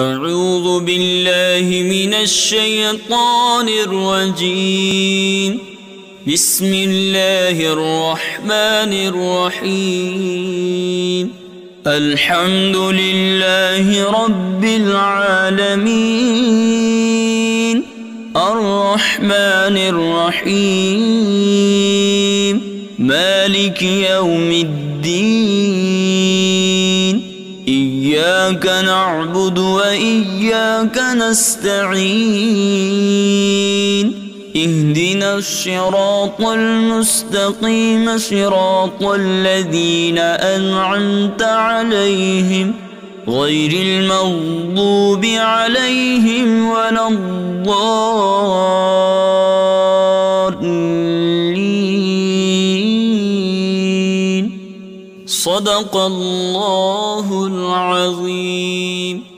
أعوذ بالله من الشيطان الرجيم. بسم الله الرحمن الرحيم. الحمد لله رب العالمين الرحمن الرحيم مالك يوم الدين. إياك نعبد وإياك نستعين. اهدنا الصراط المستقيم صراط الذين أنعمت عليهم غير المغضوب عليهم ولا الضالين. صدق الله العظيم.